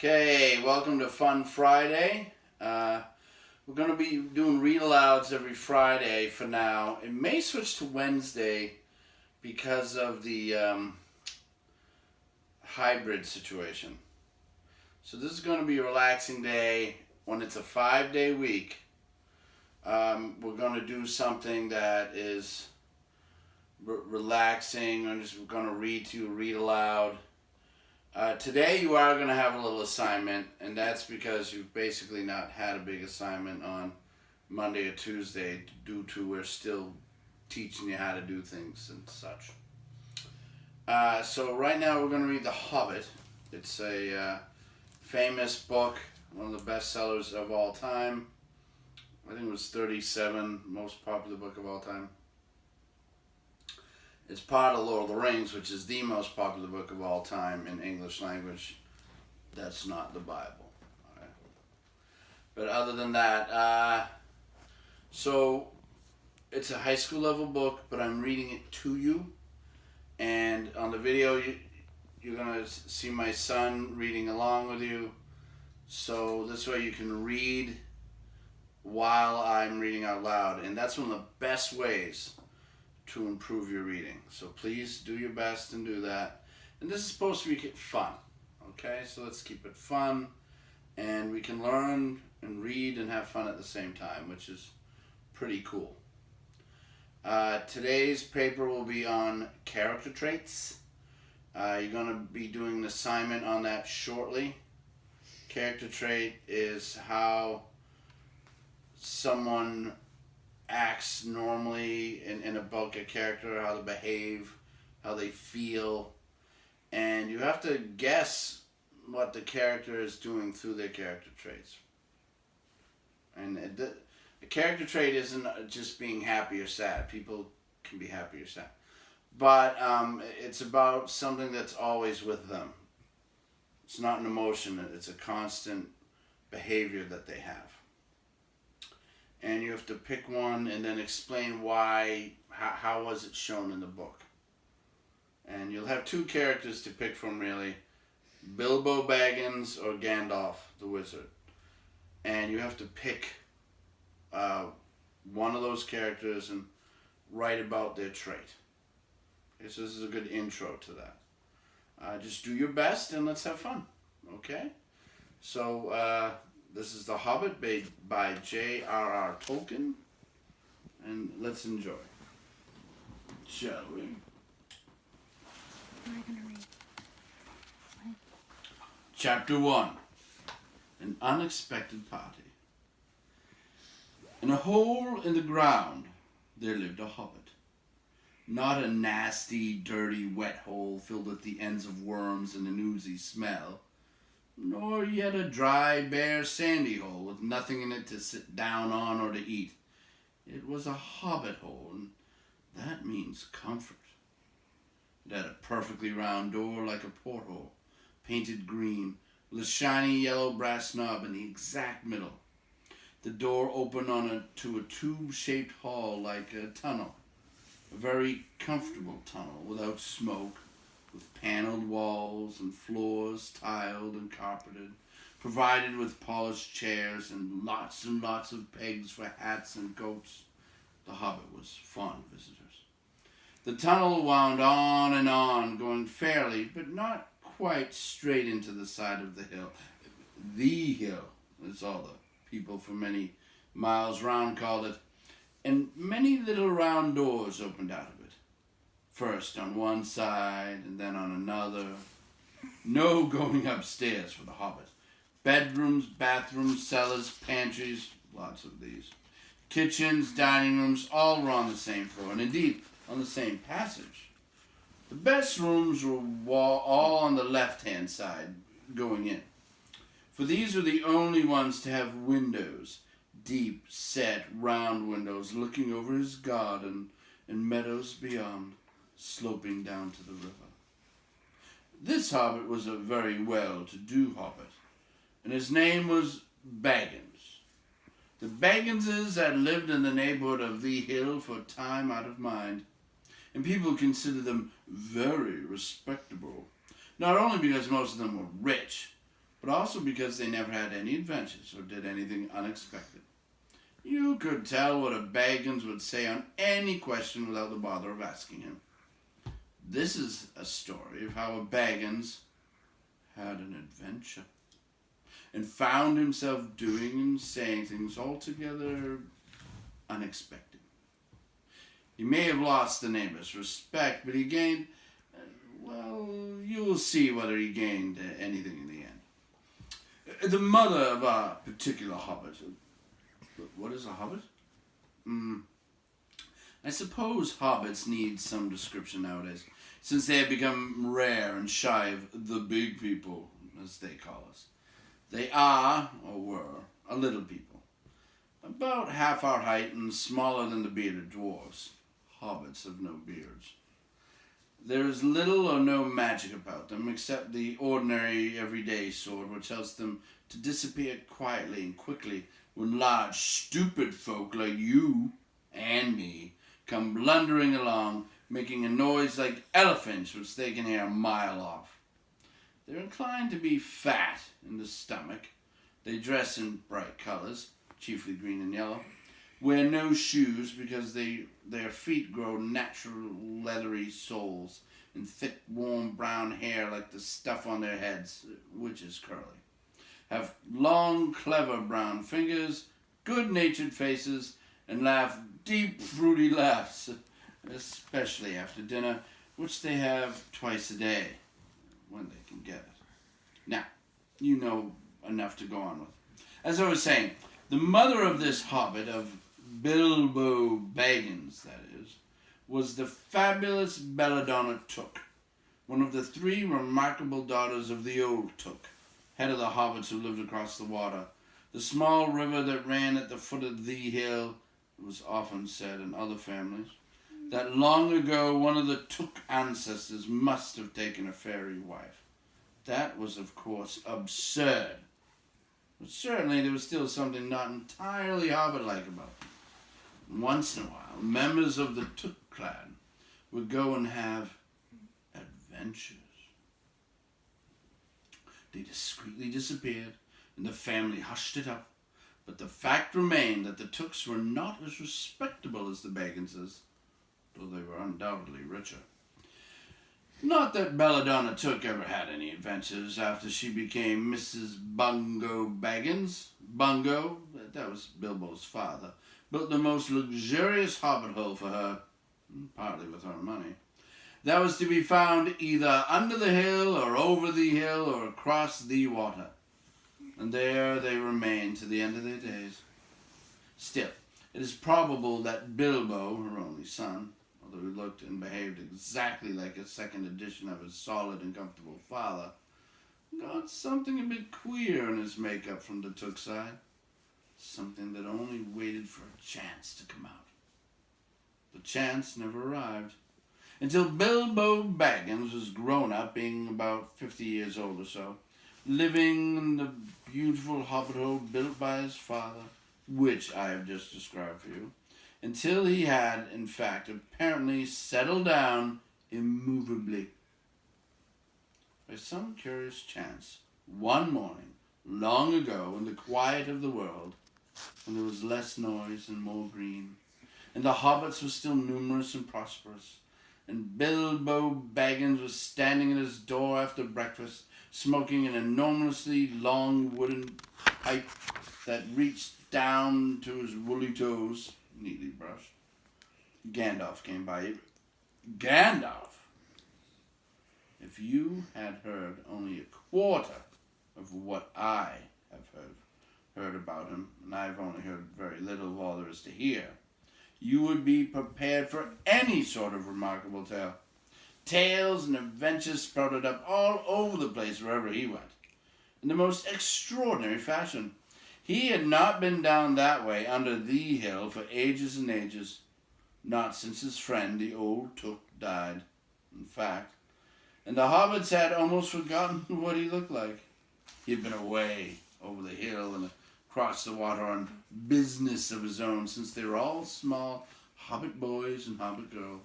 Okay, welcome to Fun Friday. We're going to be doing read-alouds every Friday for now. It may switch to Wednesday because of the hybrid situation. So this is going to be a relaxing day when it's a 5-day week. We're going to do something that is relaxing. We're going to read to you, read aloud. Today you are going to have a little assignment, and that's because you've basically not had a big assignment on Monday or Tuesday due to we're still teaching you how to do things and such. So right now we're going to read The Hobbit. It's a famous book, one of the best sellers of all time. I think it was 37, most popular book of all time. It's part of Lord of the Rings, which is the most popular book of all time in English language. That's not the Bible. All right. But other than that, so it's a high school level book, but I'm reading it to you. And on the video, you're going to see my son reading along with you. So this way you can read while I'm reading out loud. And that's one of the best ways to improve your reading. So please do your best and do that. And this is supposed to be fun. Okay, so let's keep it fun. And we can learn and read and have fun at the same time, which is pretty cool. Today's paper will be on character traits. You're going to be doing an assignment on that shortly. Character trait is how someone acts normally in a book, a character, how they behave, how they feel, and you have to guess what the character is doing through their character traits. And the character trait isn't just being happy or sad. People can be happy or sad. But it's about something that's always with them. It's not an emotion, it's a constant behavior that they have. And you have to pick one and then explain why, how was it shown in the book. And you'll have two characters to pick from, really. Bilbo Baggins or Gandalf the Wizard. And you have to pick one of those characters and write about their trait. Okay, so this is a good intro to that. Just do your best and let's have fun. Okay? So, this is The Hobbit by J.R.R. Tolkien, and let's enjoy. Shall we? What am I going to read? What? Chapter 1. An Unexpected Party. In a hole in the ground, there lived a hobbit. Not a nasty, dirty, wet hole filled with the ends of worms and an oozy smell, nor yet a dry, bare, sandy hole with nothing in it to sit down on or to eat. It was a hobbit hole, and that means comfort. It had a perfectly round door like a porthole, painted green, with a shiny yellow brass knob in the exact middle. The door opened to a tube-shaped hall like a tunnel, a very comfortable tunnel without smoke, with paneled walls and floors tiled and carpeted, provided with polished chairs and lots of pegs for hats and coats. The hobbit was fond of visitors. The tunnel wound on, going fairly, but not quite straight into the side of the hill. The hill, as all the people for many miles round called it, and many little round doors opened out of it. First on one side, and then on another. No going upstairs for the hobbit. Bedrooms, bathrooms, cellars, pantries, lots of these. Kitchens, dining rooms, all were on the same floor, and indeed on the same passage. The best rooms were all on the left-hand side, going in. For these were the only ones to have windows, deep, set, round windows looking over his garden and meadows beyond, sloping down to the river. This hobbit was a very well-to-do hobbit, and his name was Baggins. The Bagginses had lived in the neighborhood of the hill for time out of mind, and people considered them very respectable, not only because most of them were rich, but also because they never had any adventures or did anything unexpected. You could tell what a Baggins would say on any question without the bother of asking him. This is a story of how a Baggins had an adventure and found himself doing and saying things altogether unexpected. He may have lost the neighbor's respect, but he gained, well, you'll see whether he gained anything in the end. The mother of our particular hobbit. What is a hobbit? I suppose hobbits need some description nowadays, since they have become rare and shy of the big people, as they call us. They are, or were, a little people, about half our height and smaller than the bearded dwarves. Hobbits have no beards. There is little or no magic about them, except the ordinary everyday sort which helps them to disappear quietly and quickly when large, stupid folk like you and me come blundering along, making a noise like elephants which they can hear a mile off. They're inclined to be fat in the stomach. They dress in bright colors, chiefly green and yellow, wear no shoes because their feet grow natural leathery soles and thick, warm brown hair like the stuff on their heads, which is curly. Have long, clever brown fingers, good-natured faces, and laugh deep, fruity laughs, especially after dinner, which they have twice a day, when they can get it. Now, you know enough to go on with. As I was saying, the mother of this hobbit, of Bilbo Baggins, that is, was the fabulous Belladonna Took, one of the 3 remarkable daughters of the old Took, head of the hobbits who lived across the water. The small river that ran at the foot of the hill, it was often said in other families, that long ago one of the Took ancestors must have taken a fairy wife. That was, of course, absurd. But certainly there was still something not entirely hobbit-like about them. Once in a while, members of the Took clan would go and have adventures. They discreetly disappeared, and the family hushed it up. But the fact remained that the Tooks were not as respectable as the Bagginses, though they were undoubtedly richer. Not that Belladonna Took ever had any adventures after she became Mrs. Bungo Baggins. Bungo, that was Bilbo's father, built the most luxurious hobbit hole for her, partly with her money. That was to be found either under the hill or over the hill or across the water. And there they remained to the end of their days. Still, it is probable that Bilbo, her only son, although he looked and behaved exactly like a second edition of his solid and comfortable father, got something a bit queer in his makeup from the Took side. Something that only waited for a chance to come out. The chance never arrived, until Bilbo Baggins was grown up, being about 50 years old or so, living in the beautiful hobbit hole built by his father, which I have just described for you, until he had, in fact, apparently settled down immovably. By some curious chance, one morning, long ago, in the quiet of the world, when there was less noise and more green, and the hobbits were still numerous and prosperous, and Bilbo Baggins was standing at his door after breakfast, smoking an enormously long wooden pipe that reached down to his woolly toes, neatly brushed. Gandalf came by. Gandalf! If you had heard only a quarter of what I have heard about him, and I've only heard very little of all there is to hear, you would be prepared for any sort of remarkable tale. Tales and adventures sprouted up all over the place wherever he went, in the most extraordinary fashion. He had not been down that way under the hill for ages and ages, not since his friend the old Took died, in fact, and the hobbits had almost forgotten what he looked like. He had been away over the hill and across the water on business of his own, since they were all small hobbit boys and hobbit girls.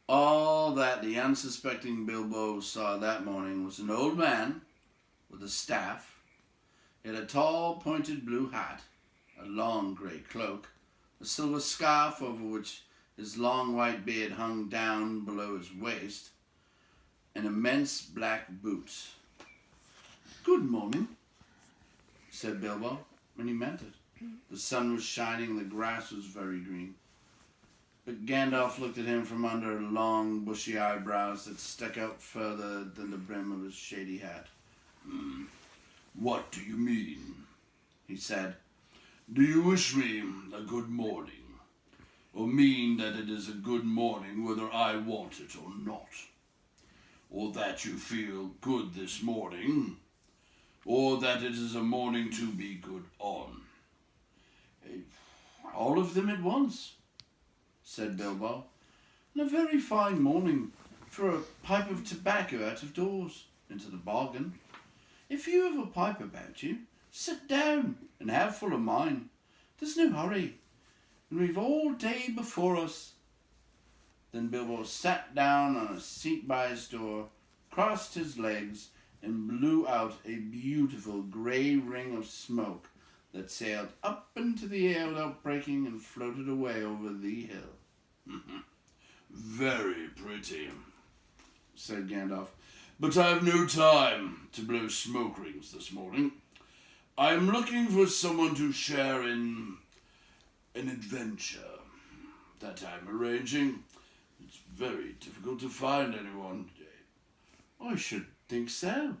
All that the unsuspecting Bilbo saw that morning was an old man with a staff. He had a tall, pointed blue hat, a long grey cloak, a silver scarf over which his long white beard hung down below his waist, and immense black boots. "Good morning," said Bilbo, and he meant it. The sun was shining and the grass was very green. But Gandalf looked at him from under long, bushy eyebrows that stuck out further than the brim of his shady hat. "What do you mean?" he said. "Do you wish me a good morning, or mean that it is a good morning whether I want it or not? Or that you feel good this morning, or that it is a morning to be good on?" "All of them at once," said Bilbo. "And a very fine morning for a pipe of tobacco out of doors, into the bargain. If you have a pipe about you, sit down and have full of mine. There's no hurry, and we've all day before us." Then Bilbo sat down on a seat by his door, crossed his legs, and blew out a beautiful grey ring of smoke that sailed up into the air without breaking and floated away over the hill. "Very pretty," said Gandalf, "but I have no time to blow smoke rings this morning. I am looking for someone to share in an adventure that I'm arranging. It's very difficult to find anyone." "I should think so,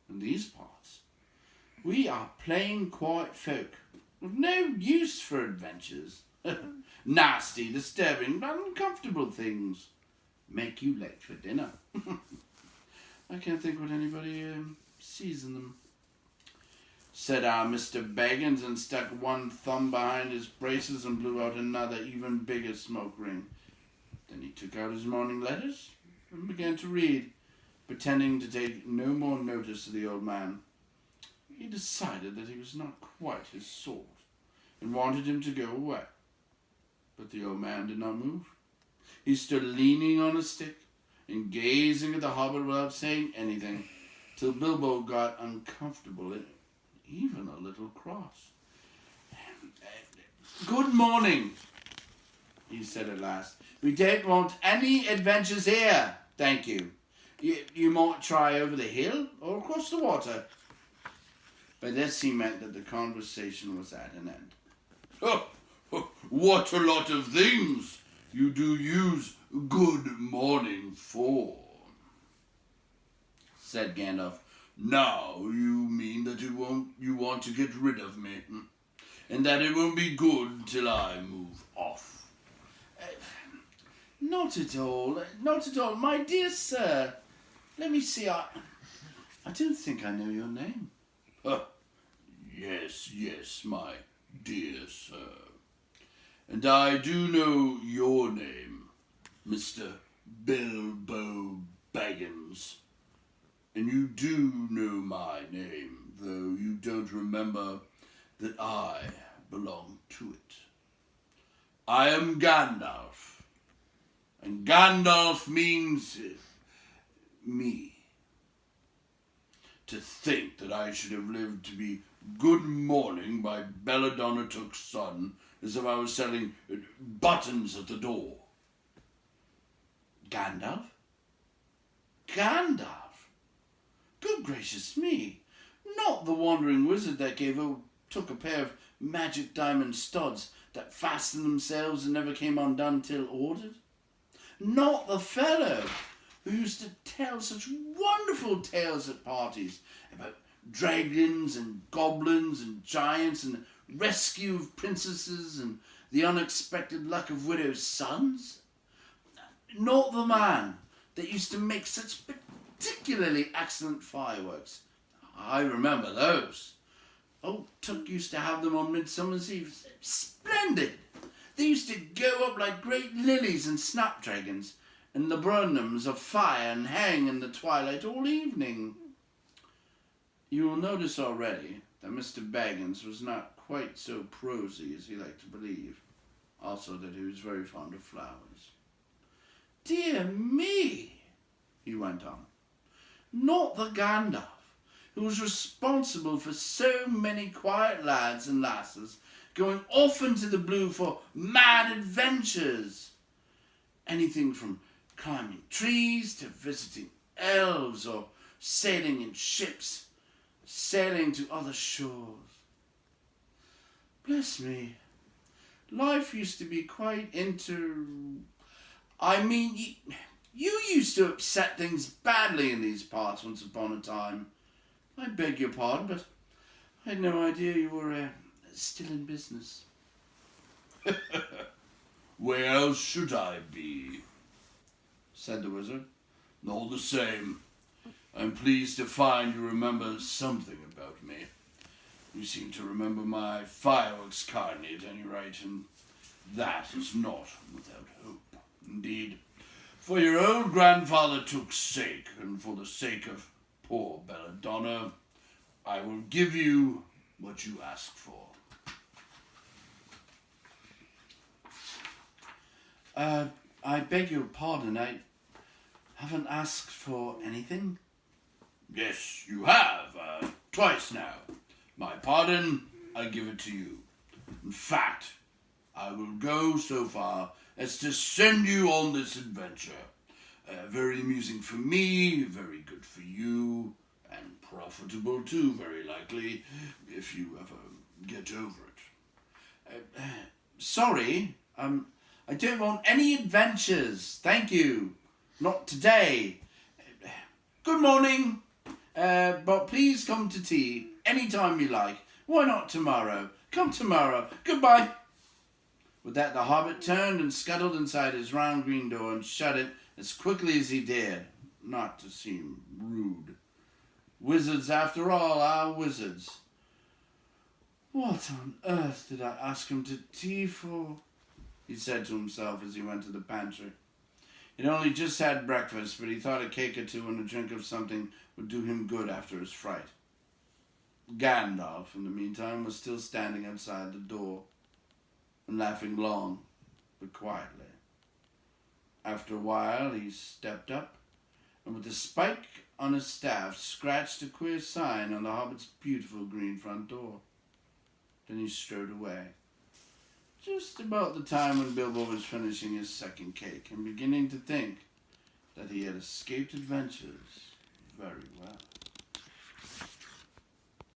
in these parts. We are plain, quiet folk, with no use for adventures. Nasty, disturbing, uncomfortable things. Make you late for dinner." "I can't think what anybody sees in them," said our Mr. Baggins, and stuck one thumb behind his braces and blew out another, even bigger smoke ring. Then he took out his morning letters and began to read, pretending to take no more notice of the old man. He decided that he was not quite his sort, and wanted him to go away. But the old man did not move. He stood leaning on a stick and gazing at the hobbit without saying anything, till Bilbo got uncomfortable and even a little cross. "Good morning," he said at last. "We don't want any adventures here, thank you. You might try over the hill or across the water." By this he meant that the conversation was at an end. "What a lot of things you do use good morning for," said Gandalf. "Now you mean that you want to get rid of me, and that it won't be good till I move off." Not at all, my dear sir. Let me see, I don't think I know your name." Yes, my dear sir. And I do know your name, Mr. Bilbo Baggins. And you do know my name, though you don't remember that I belong to it. I am Gandalf, and Gandalf means me. To think that I should have lived to be good morning by Belladonna Took's son, as if I was selling buttons at the door. Gandalf? Good gracious me! Not the wandering wizard that took a pair of magic diamond studs that fastened themselves and never came undone till ordered? Not the fellow who used to tell such wonderful tales at parties about dragons and goblins and giants and the rescue of princesses and the unexpected luck of widows' sons? Not the man that used to make such particularly excellent fireworks. I remember those. Old Took used to have them on Midsummer's Eve. Splendid! They used to go up like great lilies and snapdragons, and the burnhams of fire, and hang in the twilight all evening. You will notice already that Mr. Baggins was not quite so prosy as he liked to believe. Also that he was very fond of flowers. Dear me, he went on. Not the Gandalf who was responsible for so many quiet lads and lasses going off into the blue for mad adventures. Anything from climbing trees to visiting elves or sailing in ships, sailing to other shores. Bless me, life used to be quite you used to upset things badly in these parts once upon a time. I beg your pardon, but I had no idea you were still in business. Where else should I be? Said the wizard. All the same, I'm pleased to find you remember something about me. You seem to remember my fireworks carney at any rate, and that is not without hope. Indeed, for your old grandfather Took's sake, and for the sake of poor Belladonna, I will give you what you ask for. I beg your pardon, I haven't asked for anything. Yes, you have, twice now. My pardon, I give it to you. In fact, I will go so far as to send you on this adventure. Very amusing for me, very good for you, and profitable too, very likely, if you ever get over it. Sorry, I don't want any adventures, thank you. Not today. Good morning, but please come to tea anytime you like. Why not tomorrow? Come tomorrow. Goodbye. With that, the hobbit turned and scuttled inside his round green door and shut it as quickly as he dared, not to seem rude. Wizards, after all, are wizards. What on earth did I ask him to tea for? He said to himself as he went to the pantry. He'd only just had breakfast, but he thought a cake or two and a drink of something would do him good after his fright. Gandalf, in the meantime, was still standing outside the door and laughing long, but quietly. After a while, he stepped up and with a spike on his staff scratched a queer sign on the hobbit's beautiful green front door. Then he strode away. Just about the time when Bilbo was finishing his second cake and beginning to think that he had escaped adventures very well.